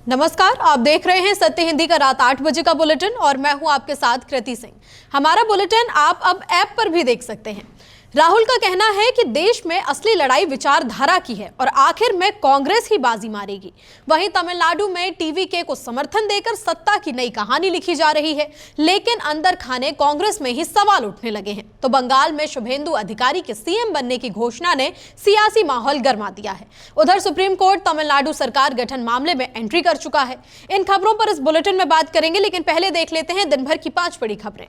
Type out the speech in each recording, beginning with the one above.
नमस्कार, आप देख रहे हैं सत्य हिंदी का रात 8 बजे का बुलेटिन और मैं हूं आपके साथ कृति सिंह। हमारा बुलेटिन आप अब ऐप पर भी देख सकते हैं। राहुल का कहना है कि देश में असली लड़ाई विचारधारा की है और आखिर में कांग्रेस ही बाजी मारेगी। वहीं तमिलनाडु में टीवीके को समर्थन देकर सत्ता की नई कहानी लिखी जा रही है, लेकिन अंदर खाने कांग्रेस में ही सवाल उठने लगे हैं। तो बंगाल में शुभेंदु अधिकारी के सीएम बनने की घोषणा ने सियासी माहौल गर्मा दिया है। उधर सुप्रीम कोर्ट तमिलनाडु सरकार गठन मामले में एंट्री कर चुका है। इन खबरों पर इस बुलेटिन में बात करेंगे, लेकिन पहले देख लेते हैं दिन भर की 5 बड़ी खबरें।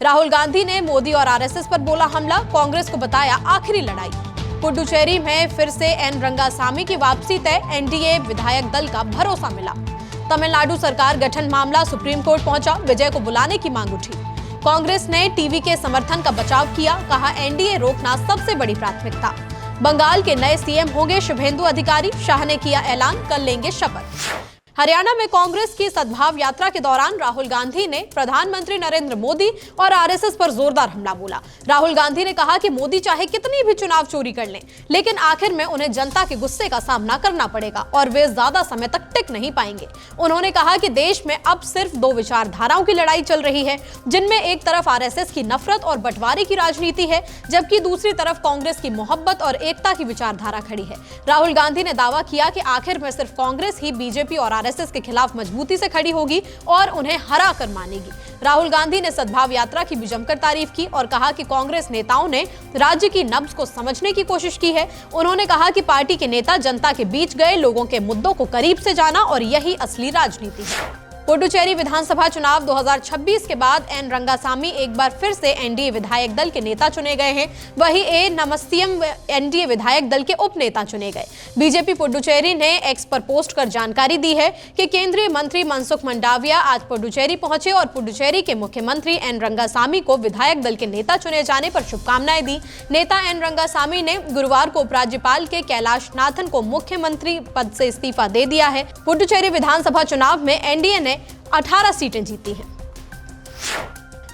राहुल गांधी ने मोदी और आरएसएस पर बोला हमला, कांग्रेस को बताया आखिरी लड़ाई। पुडुचेरी में फिर से एन रंगासामी की वापसी तय, एनडीए विधायक दल का भरोसा मिला। तमिलनाडु सरकार गठन मामला सुप्रीम कोर्ट पहुंचा, विजय को बुलाने की मांग उठी। कांग्रेस ने टीवी के समर्थन का बचाव किया, कहा एनडीए रोकना सबसे बड़ी प्राथमिकता। बंगाल के नए सीएम होंगे शुभेंदु अधिकारी, शाह ने किया ऐलान, कल लेंगे शपथ। हरियाणा में कांग्रेस की सद्भाव यात्रा के दौरान राहुल गांधी ने प्रधानमंत्री नरेंद्र मोदी और आरएसएस पर जोरदार हमला बोला। राहुल गांधी ने कहा कि मोदी चाहे कितनी भी चुनाव चोरी कर लें, लेकिन आखिर में उन्हें जनता के गुस्से का सामना करना पड़ेगा और वे ज्यादा समय तक टिक नहीं पाएंगे। उन्होंने कहा कि देश में अब सिर्फ 2 विचारधाराओं की लड़ाई चल रही है, जिनमें एक तरफ आरएसएस की नफरत और बंटवारे की राजनीति है, जबकि दूसरी तरफ कांग्रेस की मोहब्बत और एकता की विचारधारा खड़ी है। राहुल गांधी ने दावा किया कि आखिर में सिर्फ कांग्रेस ही बीजेपी और आरएसएस के खिलाफ मजबूती से खड़ी होगी और उन्हें हरा कर मानेगी। राहुल गांधी ने सद्भाव यात्रा की भी जमकर तारीफ की और कहा कि कांग्रेस नेताओं ने राज्य की नब्ज को समझने की कोशिश की है। उन्होंने कहा कि पार्टी के नेता जनता के बीच गए, लोगों के मुद्दों को करीब से जाना और यही असली राजनीति है। पुडुचेरी विधानसभा चुनाव 2026 के बाद एन रंगासामी एक बार फिर से एनडीए विधायक दल के नेता चुने गए हैं। वहीं ए नमस्तियम एनडीए विधायक दल के उप नेता चुने गए। बीजेपी पुडुचेरी ने एक्स पर पोस्ट कर जानकारी दी है कि केंद्रीय मंत्री मनसुख मंडाविया आज पुडुचेरी पहुंचे और पुडुचेरी के मुख्यमंत्री एन रंगासामी को विधायक दल के नेता चुने जाने पर शुभकामनाएं दी। नेता एन रंगासामी ने गुरुवार को उपराज्यपाल के कैलाशनाथन को मुख्यमंत्री पद से इस्तीफा दे दिया है। पुडुचेरी विधानसभा चुनाव में एनडीए ने 18 सीटें जीती हैं।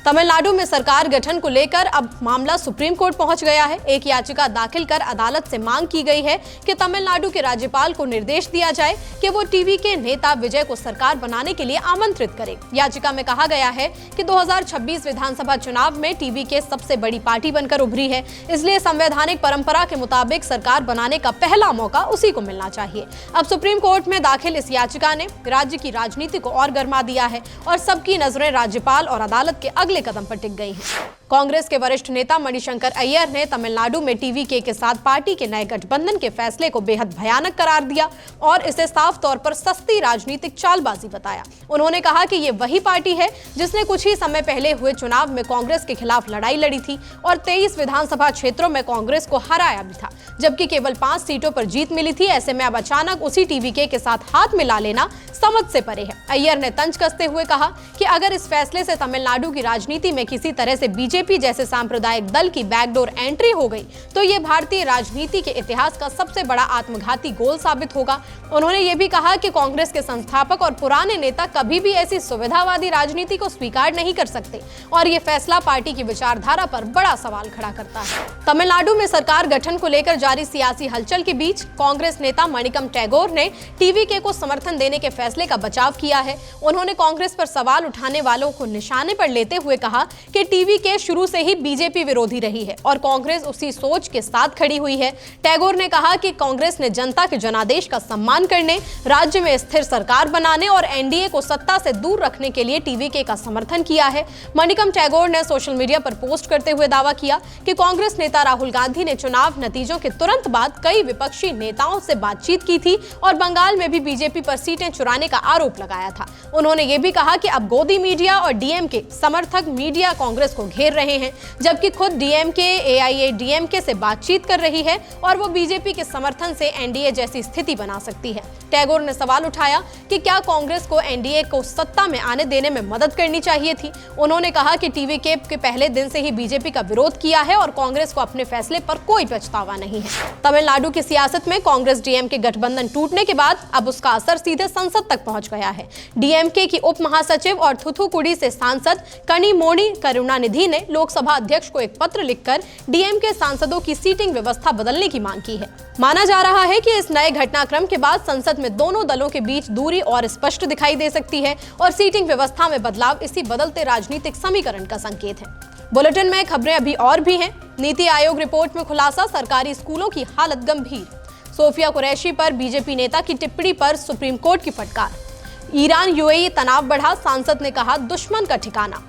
तमिलनाडु में सरकार गठन को लेकर अब मामला सुप्रीम कोर्ट पहुंच गया है। एक याचिका दाखिल कर अदालत से मांग की गई है कि तमिलनाडु के राज्यपाल को निर्देश दिया जाए कि वो टीवी के नेता विजय को सरकार बनाने के लिए आमंत्रित करें। याचिका में कहा गया है कि 2026 विधानसभा चुनाव में टीवी के सबसे बड़ी पार्टी बनकर उभरी है, इसलिए संवैधानिक परंपरा के मुताबिक सरकार बनाने का पहला मौका उसी को मिलना चाहिए। अब सुप्रीम कोर्ट में दाखिल इस याचिका ने राज्य की राजनीति को और गर्मा दिया है और सबकी नजरें राज्यपाल और अदालत के अगले कदम पर टिक गई हैं। कांग्रेस के वरिष्ठ नेता मणिशंकर अय्यर ने तमिलनाडु में टीवीके के साथ पार्टी के नए गठबंधन के फैसले को बेहद भयानक करार दिया और इसे साफ तौर पर सस्ती राजनीतिक चालबाजी बताया। उन्होंने कहा कि ये वही पार्टी है जिसने कुछ ही समय पहले हुए चुनाव में कांग्रेस के खिलाफ लड़ाई लड़ी थी और 23 विधानसभा क्षेत्रों में कांग्रेस को हराया भी था, जबकि केवल 5 सीटों पर जीत मिली थी। ऐसे में अब अचानक उसी टीवीके के साथ हाथ मिला लेना समझ से परे है। अय्यर ने तंज कसते हुए कहा कि अगर इस फैसले से तमिलनाडु की राजनीति में किसी तरह से बीजेपी जैसे सांप्रदायिक दल की बैकडोर एंट्री हो गई तो ये भारतीय राजनीति के इतिहास का सबसे बड़ा आत्मघाती गोल साबित होगा। उन्होंने ये भी कहा कि कांग्रेस के संस्थापक और पुराने नेता कभी भी ऐसी सुविधावादी राजनीति को स्वीकार नहीं कर सकते और ये फैसला पार्टी की विचारधारा पर बड़ा सवाल खड़ा करता है। तमिलनाडु में सरकार गठन को लेकर जारी सियासी हलचल के बीच कांग्रेस नेता मणिकम टैगोर ने टीवीके को समर्थन देने के फैसले का बचाव किया है। उन्होंने कांग्रेस पर सवाल उठाने वालों को निशाने पर लेते हुए कहा कि टीवीके शुरू से ही बीजेपी विरोधी रही है और कांग्रेस उसी सोच के साथ खड़ी हुई है। टैगोर ने कहा कि कांग्रेस ने जनता के जनादेश का सम्मान करने, राज्य में स्थिर सरकार बनाने और एनडीए को सत्ता से दूर रखने के लिए टीवीके का समर्थन किया है। मणिकम टैगोर ने सोशल मीडिया पर पोस्ट करते हुए दावा किया कि कांग्रेस नेता राहुल गांधी ने चुनाव नतीजों के तुरंत बाद कई विपक्षी नेताओं से बातचीत की थी और बंगाल में भी बीजेपी पर सीटें चुराने का आरोप लगाया था। उन्होंने ये भी कहा कि अब गोदी मीडिया और डीएमके समर्थक मीडिया कांग्रेस को घेर रहे हैं, जबकि खुद डीएमके एआईएडीएमके से बातचीत कर रही है और वो बीजेपी के समर्थन से एनडीए जैसी स्थिति बना सकती है। टैगोर ने सवाल उठाया कि क्या कांग्रेस को एनडीए को सत्ता में आने देने में मदद करनी चाहिए थी। उन्होंने कहा कि टीवीके के पहले दिन से ही बीजेपी का विरोध किया है और कांग्रेस को अपने फैसले पर कोई पछतावा नहीं है। तमिलनाडु की सियासत में कांग्रेस डीएमके गठबंधन टूटने के बाद अब उसका असर सीधे संसद तक पहुंच गया है। डीएमके की उप महासचिव और थूथुकुडी से सांसद कनिमोड़ी करुणानिधि ने लोकसभा अध्यक्ष को एक पत्र लिखकर डीएमके सांसदों की सीटिंग व्यवस्था बदलने की मांग की है। माना जा रहा है कि इस नए घटनाक्रम के बाद संसद में दोनों दलों के बीच दूरी और स्पष्ट दिखाई दे सकती है और सीटिंग व्यवस्था में बदलाव इसी बदलते राजनीतिक समीकरण का संकेत है। बुलेटिन में खबरें अभी और भी हैं। नीति आयोग रिपोर्ट में खुलासा, सरकारी स्कूलों की हालत गंभीर। सोफिया कुरैशी पर बीजेपी नेता की टिप्पणी पर सुप्रीम कोर्ट की फटकार। ईरान यूएई तनाव बढ़ा, सांसद ने कहा दुश्मन का ठिकाना।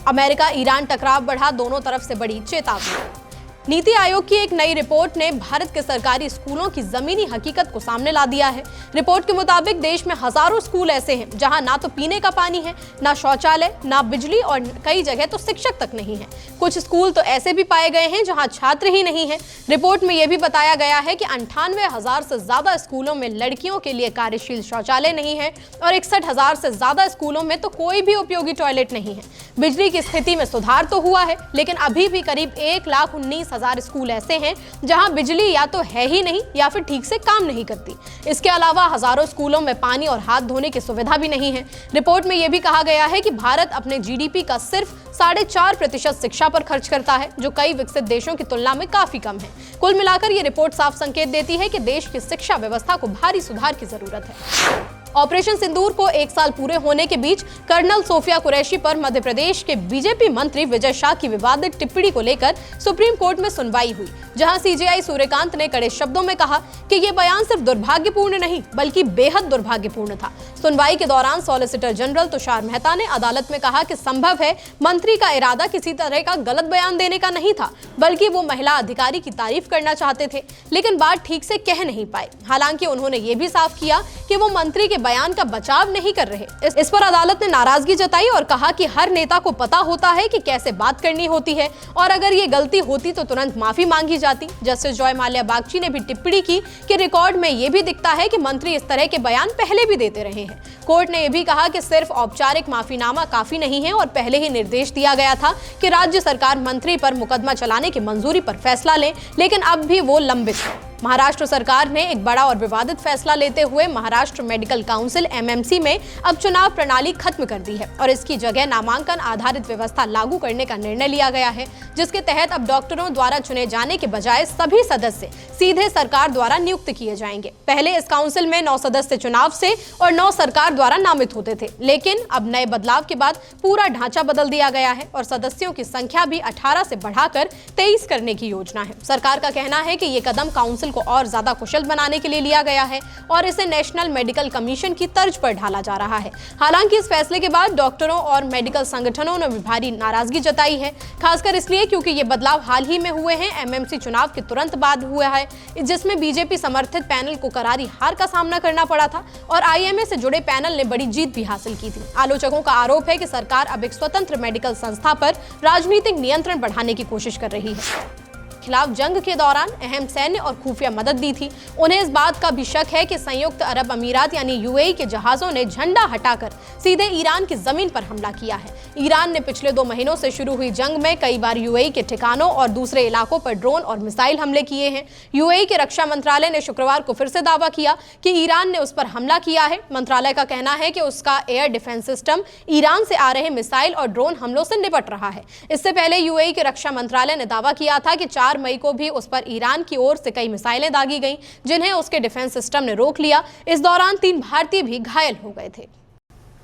अमेरिका ईरान टकराव बढ़ा, दोनों तरफ से बड़ी चेतावनी। नीति आयोग की एक नई रिपोर्ट ने भारत के सरकारी स्कूलों की जमीनी हकीकत को सामने ला दिया है। रिपोर्ट के मुताबिक देश में हजारों स्कूल ऐसे हैं जहां ना तो पीने का पानी है, ना शौचालय, ना बिजली और कई जगह तो शिक्षक तक नहीं है। कुछ स्कूल तो ऐसे भी पाए गए हैं जहां छात्र ही नहीं है। रिपोर्ट में यह भी बताया गया है कि 98,000 से ज्यादा स्कूलों में लड़कियों के लिए कार्यशील शौचालय नहीं है और 61,000 से ज्यादा स्कूलों में तो कोई भी उपयोगी टॉयलेट नहीं है। बिजली की स्थिति में सुधार तो हुआ है, लेकिन अभी भी करीब 1,19,000 स्कूल ऐसे हैं जहां बिजली या तो है ही नहीं या फिर ठीक से काम नहीं करती। इसके अलावा हजारों स्कूलों में पानी और हाथ धोने की सुविधा भी नहीं है। रिपोर्ट में यह भी कहा गया है कि भारत अपने जीडीपी का सिर्फ 4.5% शिक्षा पर खर्च करता है, जो कई विकसित देशों की तुलना में काफी कम है। कुल मिलाकर यह रिपोर्ट साफ संकेत देती है कि देश की शिक्षा व्यवस्था को भारी सुधार की जरूरत है। ऑपरेशन सिंदूर को 1 साल पूरे होने के बीच कर्नल सोफिया कुरैशी पर मध्य प्रदेश के बीजेपी मंत्री विजय शाह की विवादित टिप्पणी को लेकर सुप्रीम कोर्ट में सुनवाई हुई, जहां सीजेआई सूर्यकांत ने कड़े शब्दों में कहा कि यह बयान सिर्फ दुर्भाग्यपूर्ण नहीं बल्कि बेहद दुर्भाग्यपूर्ण था। सुनवाई के दौरान सॉलिसिटर जनरल तुषार मेहता ने अदालत में कहा कि संभव है मंत्री का इरादा किसी तरह का गलत बयान देने का नहीं था, बल्कि वो महिला अधिकारी की तारीफ करना चाहते थे, लेकिन बात ठीक से कह नहीं पाए। हालांकि उन्होंने ये भी साफ किया कि वो मंत्री के बयान का बचाव नहीं कर रहे। इस पर अदालत ने नाराजगी जताई और कहा कि हर नेता को पता होता है कि कैसे बात करनी होती है और अगर ये गलती होती तो तुरंत माफी मांगी जाती। जस्टिस जॉय माल्या बागची ने भी टिप्पणी की कि रिकॉर्ड में ये भी दिखता है कि मंत्री इस तरह के बयान पहले भी देते रहे हैं। कोर्ट ने यह भी कहा कि सिर्फ औपचारिक माफीनामा काफी नहीं है और पहले ही निर्देश दिया गया था कि राज्य सरकार मंत्री पर मुकदमा चलाने की मंजूरी पर फैसला ले, लेकिन अब भी वो लंबित है। महाराष्ट्र सरकार ने एक बड़ा और विवादित फैसला लेते हुए महाराष्ट्र मेडिकल काउंसिल एमएमसी में अब चुनाव प्रणाली खत्म कर दी है और इसकी जगह नामांकन आधारित व्यवस्था लागू करने का निर्णय लिया गया है, जिसके तहत अब डॉक्टरों द्वारा चुने जाने के बजाय सभी सदस्य सीधे सरकार द्वारा नियुक्त किए जाएंगे। पहले इस काउंसिल में 9 सदस्य चुनाव से और 9 सरकार द्वारा नामित होते थे, लेकिन अब नए बदलाव के बाद पूरा ढांचा बदल दिया गया है और सदस्यों की संख्या भी 18 से बढ़ाकर 23 करने की योजना है। सरकार का कहना है कि ये कदम काउंसिल को और ज्यादा कुशल बनाने के लिए लिया गया है और इसे नेशनल मेडिकल कमीशन की तर्ज पर ढाला जा रहा है। हालांकि इस फैसले के बाद डॉक्टरों और मेडिकल संगठनों ने भारी नाराजगी जताई है, खासकर इसलिए क्योंकि ये बदलाव हाल ही में हुए हैं, एमएमसी चुनाव के तुरंत बाद हुआ है, जिसमें बीजेपी समर्थित पैनल को करारी हार का सामना करना पड़ा था और आईएमए से जुड़े पैनल ने बड़ी जीत भी हासिल की थी। आलोचकों का आरोप है कि सरकार अब एक स्वतंत्र मेडिकल संस्था पर राजनीतिक नियंत्रण बढ़ाने की कोशिश कर रही है। खिलाफ जंग के दौरान अहम सैन्य और खुफिया मदद दी थी। उन्हें इस बात का भी शक है कि संयुक्त अरब अमीरात यानी यूएई के जहाजों ने झंडा हटाकर सीधे ईरान की जमीन पर हमला किया है। ईरान ने पिछले 2 महीनों से शुरू हुई जंग में कई बार यूएई के ठिकानों और दूसरे इलाकों पर ड्रोन और मिसाइल हमले किए हैं। यूएई के रक्षा मंत्रालय ने शुक्रवार को फिर से दावा किया कि ईरान ने उस पर हमला किया है। मंत्रालय का कहना है कि उसका एयर डिफेंस सिस्टम ईरान से आ रहे मिसाइल और ड्रोन हमलों से निपट रहा है। इससे पहले यूएई के रक्षा मंत्रालय ने दावा किया था कि 4 मई को भी उस पर ईरान की ओर से कई मिसाइलें दागी गईं, जिन्हें उसके डिफेंस सिस्टम ने रोक लिया। इस दौरान 3 भारतीय भी घायल हो गए थे।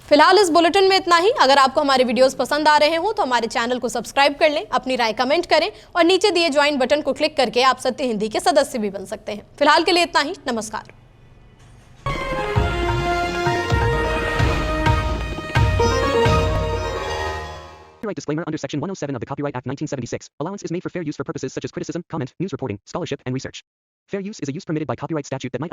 फिलहाल इस बुलेटिन में इतना ही। अगर आपको हमारे वीडियोस पसंद आ रहे हो तो हमारे चैनल को सब्सक्राइब कर लें, अपनी राय कमेंट करें और नीचे दिए ज्वाइन बटन को क्लिक करके आप सत्य हिंदी के सदस्य भी बन सकते हैं। फिलहाल के लिए इतना ही। नमस्कार। Copyright disclaimer under Section 107 of the Copyright Act 1976. Allowance is made for fair use for purposes such as criticism, comment, news reporting, scholarship, and research. Fair use is a use permitted by copyright statute that might